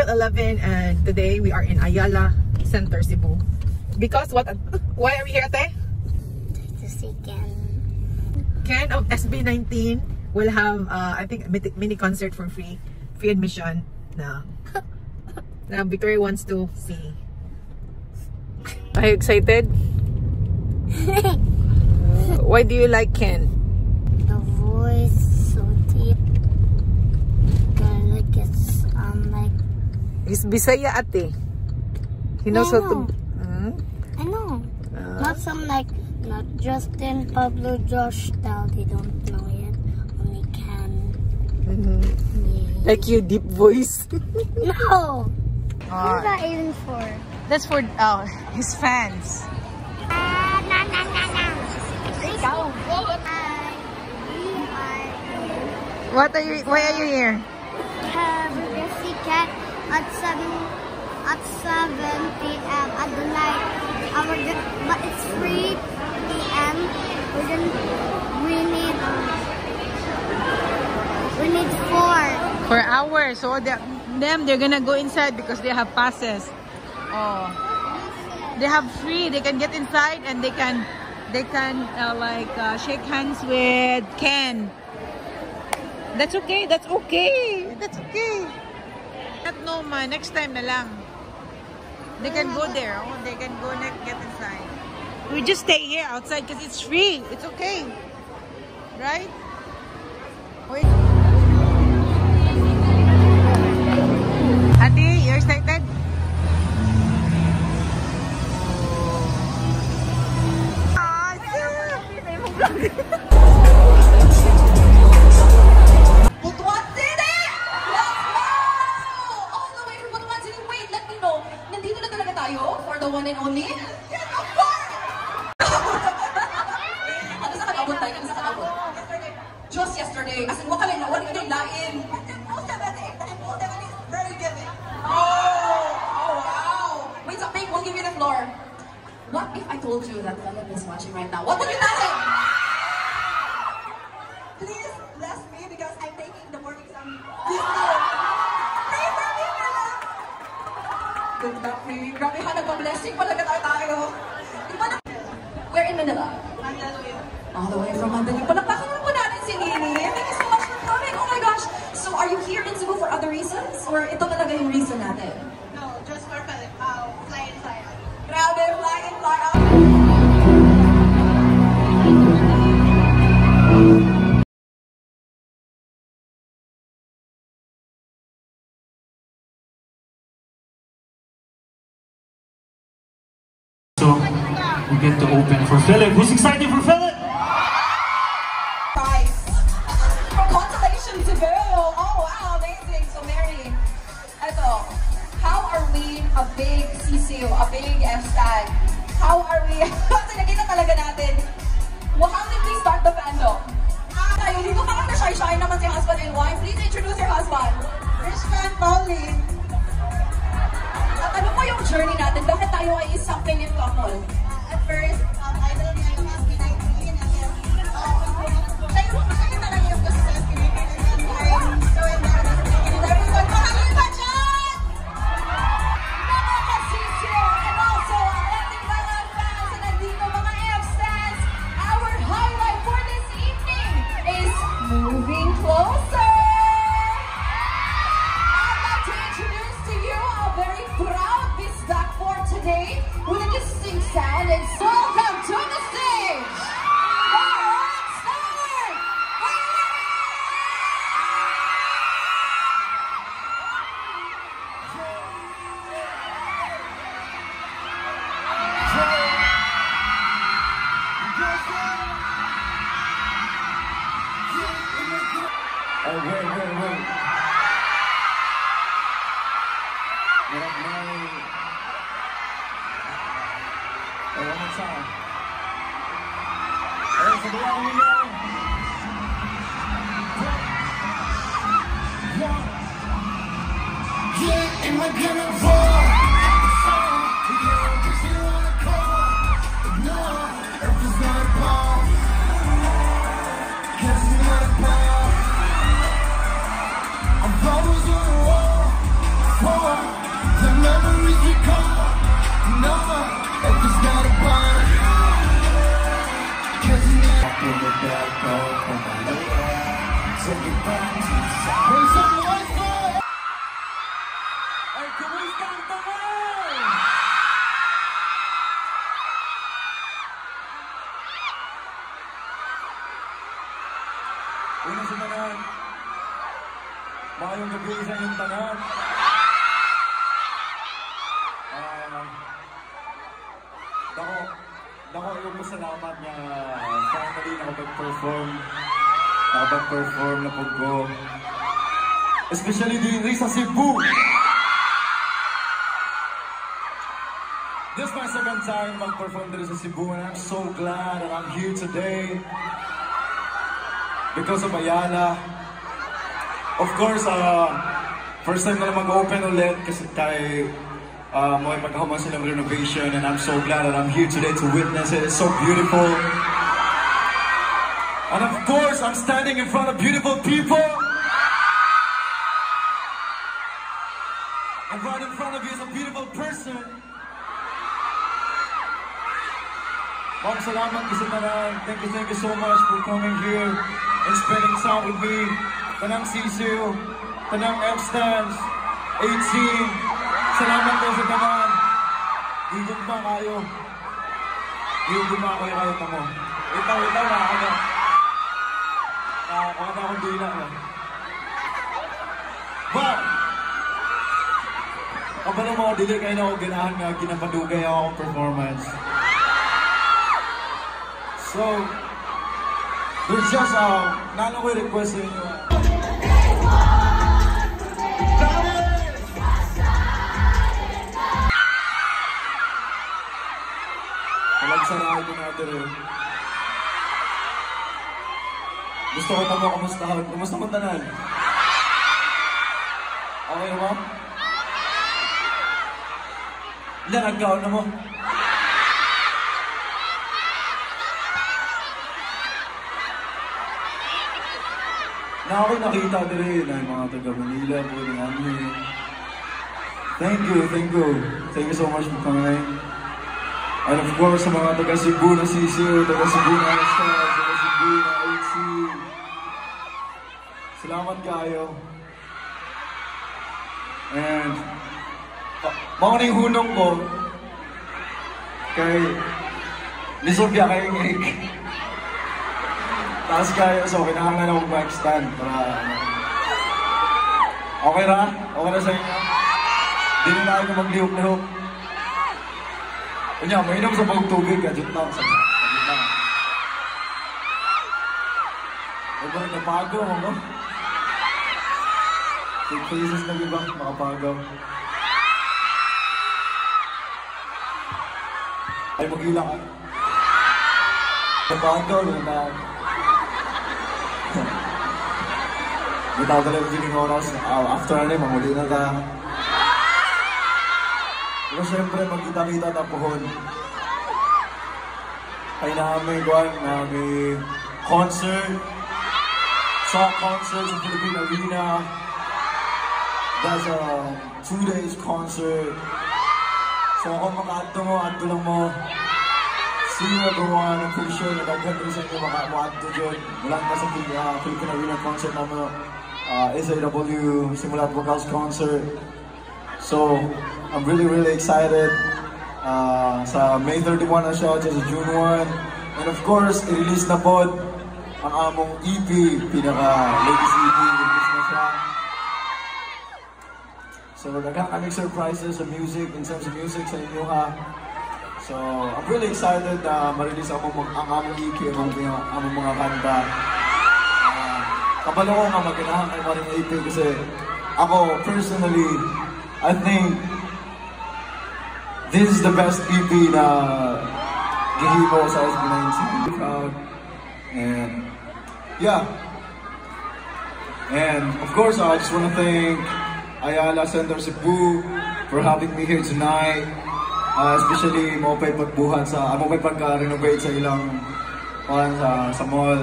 11 and today we are in Ayala Center, Cebu. Because what? Why are we here, Ate? To see Ken. Ken of SB19 will have, I think, mini concert for free admission na Victoria wants to see. Are you excited? Why do you like Ken? The voice so deep. Like it's like. He's Bisaya, Ate. He knows how to. I know. Not some like not Justin, Pablo, Josh style. They don't know yet. Only Ken. Yeah. Like you, deep voice. No. What's that even for? That's for his fans. What are you? Why are you here? We're gonna see Ken at 7 p.m. at the night. But it's 3 p.m. We need 4. 4 hours. So they're gonna go inside because they have passes. Oh, they have free. They can get inside and they can shake hands with Ken. That's okay. That's okay. That's okay. No, man. Next time na lang. They can go there. Oh, they can go get inside. We just stay here outside because it's free. It's okay. Right? Wait. Ate, you're excited? One and only? Yes, of course! Ano sa kanabot tayo? Ano sa kanabot? Just yesterday. As in, wala yung lain. Very giving. Oh, wow. Wait, so we'll give you the floor. What if I told you that Philip is watching right now? What would you tell him? Please bless me because I'm taking the board exam. Please do. Pray for me, Philip. Grabe ha, nagpa-blessing talaga tayo. We're in Manila. All the way from Mandaluyong. Palakpakan naman po natin si Nini. Thank you so much for coming. Oh my gosh. So are you here in Cebu for other reasons? Or ito talaga yung reason natin? No, just for fly in, fly out. Grabe, fly in, fly out. So we get to open for Philip. Who's excited for Philip? Prize from Constellation Cebu. Oh wow, amazing. So Mary, eto, how are we a big CCU, a big F-stand? How are we? Kasi nakita talaga natin. Well, how did we start the fandom? Tayo, hindi ko parang na-shy naman si husband and wife. Please introduce your husband. Rich fan Pauline. At ano po yung journey natin? Bakit tayo ay isang Philip couple? At first, idol niya yung SB19 and then, siya talaga yung gusto sa SB19 and then I'm so embarrassed. And everyone, maraming pa dyan! Mga ka-CCU and also ang ating mga fans na nandito, mga F-stands. Our highlight for this evening is Moving Closer! I'd like to introduce to you a very proud Bisdak for today with a distinct sound and welcome to the stage! The Rockstar! Oh, wait. One more time. Hey, for the one we know. Yeah, am I gonna fall? No, it's not a ball. Guess it's not a ball. I'm always on the wall. easy come, no, if it's not a bar. Cause it's not up in the back door, come on, take it back to the side. Raise up the white flag! Ay, kumusta ang tangan? Una sa tanan, maayong gabi sa inyong tanan. Dako yung masalamat nga finally nakapag-perform na po ko. Especially din sa Cebu. This is my second time mag-perform din sa Cebu and I'm so glad that I'm here today. Because of Ayala. Of course, first time na mag-open ulit kasi tayo may pagkahuman silang renovation and I'm so glad that I'm here today to witness it. It's so beautiful. And of course, I'm standing in front of beautiful people. And right in front of you is a beautiful person. Ma'am, salamat kasi tanan. Thank you so much for coming here and spending time with me. Tanang Sisiu, Tanang F-Stands, 18. Salamat kayo sa tanan. Higugma kayo. Higugma kayo kayo tamo. Itaw na ako. Ako na akong dila mo. But, kabalo mo, dili kayo na ako ganahan nga ginapadugay ako akong performance. So, there's just nano ko request sa inyo. Nagsarahan ko natin eh. Gusto ko naman kumustahan. Kumusta mo tanan? Okay mo? Ilan nagkaon na mo? Na ako'y nakita din rin ang mga taga Manila po ng amin. Thank you. Thank you so much for coming. And of course, sa mga taga Cebu na Sisiu, taga Cebu na Stars, taga Cebu na HC. Salamat kayo. And, mga na yung hunong ko, kay Lisopia kayong egg. Taas kayo, so kinahangan akong mic stand para, okay ra? Okay na sa inyo? Hindi na ako maglihok-lihok. Kanya, mainom sa pagtubig, kadit lang sa kadit lang. Diba, napagaw mo? Big faces na diba, makapagaw. Ay, mag-ila ka. Napagaw, na. Bitaw ka lang yung oras. After na rin, mamuli na ka. Pero siyempre, magkita-kita na pohon. Ay namin, may concert. Sa concert sa Philippine Arena. That's a 2 days concert. So kung maka-adto mo, adto lang mo. See you everyone. I'm pretty sure na daghan rin sa inyo maka-adto dyan. Walang ka sa Philippine Arena concert namin. SAW Simulat Vocals concert. So, I'm really excited. Sa May 31 na siya, sa June 1. And of course, i-release na po ang among EP, pinaka-latest EP, i-release na siya. So, nagkakakaming surprises sa music, in terms of music sa inyo ha. So, I'm really excited na ma-release ang among EP, ang among mga kanta. Kabalo ko nga maginahan kay Maring EP kasi ako, personally, I think this is the best EP na gihimo sa SB19 crowd. And yeah. And of course, I just want to thank Ayala Center Cebu for having me here tonight. Especially mo pa'y pagbuhat sa, mo pa'y pagka-renovate sa ilang sa mall.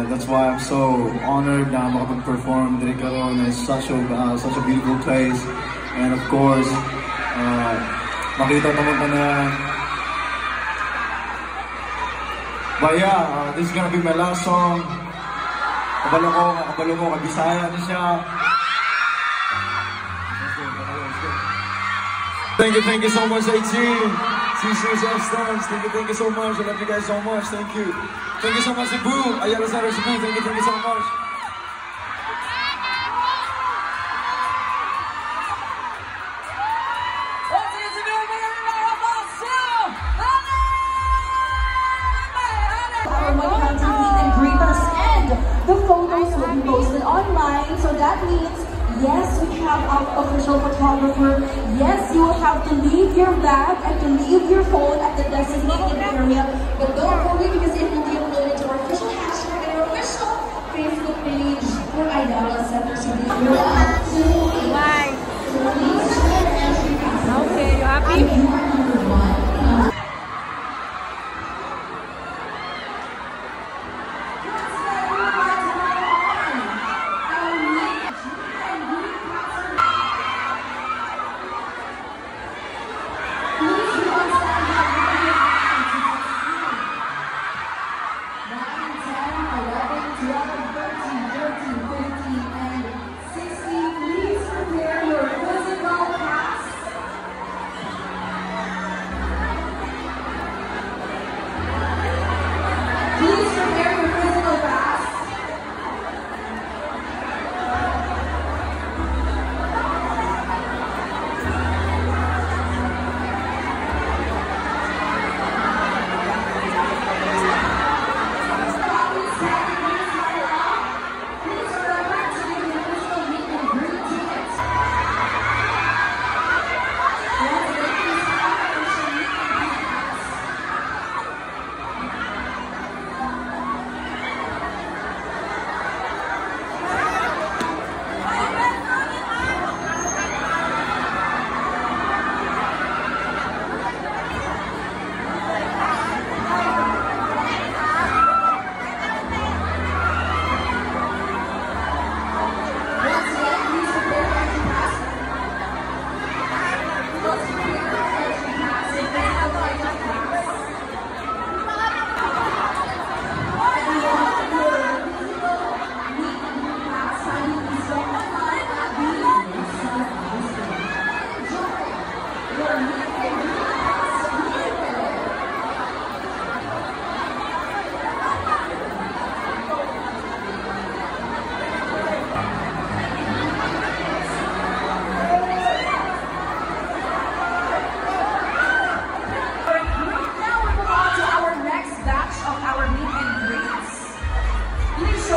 That's why I'm so honored na makapag-perform diri karon. It's such a beautiful place. And of course, makita naman na. But yeah, this is gonna be my last song. Kabalo ko, kabisaya na siya. Thank you so much, 18. CC's F-Stars, thank you so much. I love you guys so much, thank you. Thank you so much, Cebu. Ayala Center, Cebu, thank you so much. The photos will be posted online, so that means, yes, we have our official photographer. Yes, you will have to leave your bag and to leave your phone at the designated area. But don't worry, because it will be uploaded to our official hashtag and our official Facebook page for Ayala Center. So Why? Okay, you happy? you are number one.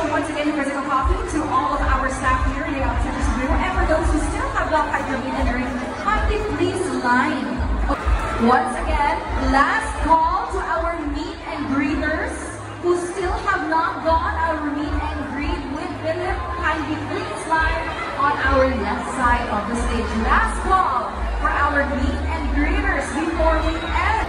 Once again, physical copy to all of our staff here in the Center Cebu. And for those who still have not had your meet and greet, kindly please line. Once again, last call to our meet and greeters who still have not gone our meet and greet with Philip. Kindly please line on our left side of the stage. Last call for our meet and greeters before we end.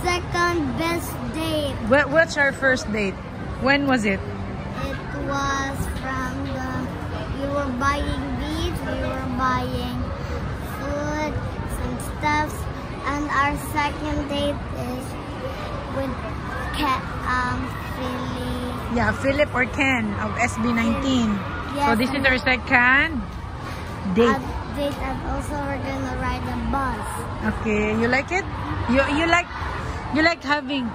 Second best date. What's our first date? When was it? It was from we were buying beads, we were buying food, some stuff, and our second date is with Philip. Yeah, Philip or Ken of SB19. Yes, So this is our second date. And also we're gonna ride a bus. Okay, you like it? You like having?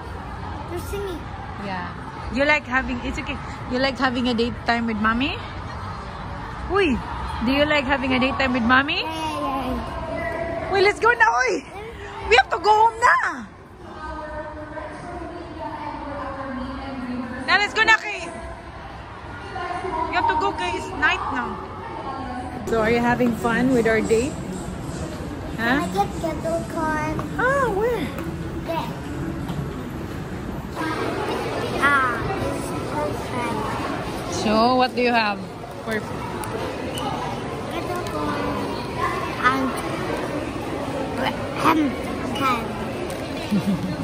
You're singing. Yeah. You like having? It's okay. You like having a date time with mommy? Uy, do you like having a date time with mommy? Yeah. Uy, let's go now. Uy, we have to go home na. Now let's go na kay. We have to go kay. It's night now. So are you having fun with our date? Huh? I get kettle corn. Oh, where? There. This is perfect. So what do you have? For Kettle corn and can.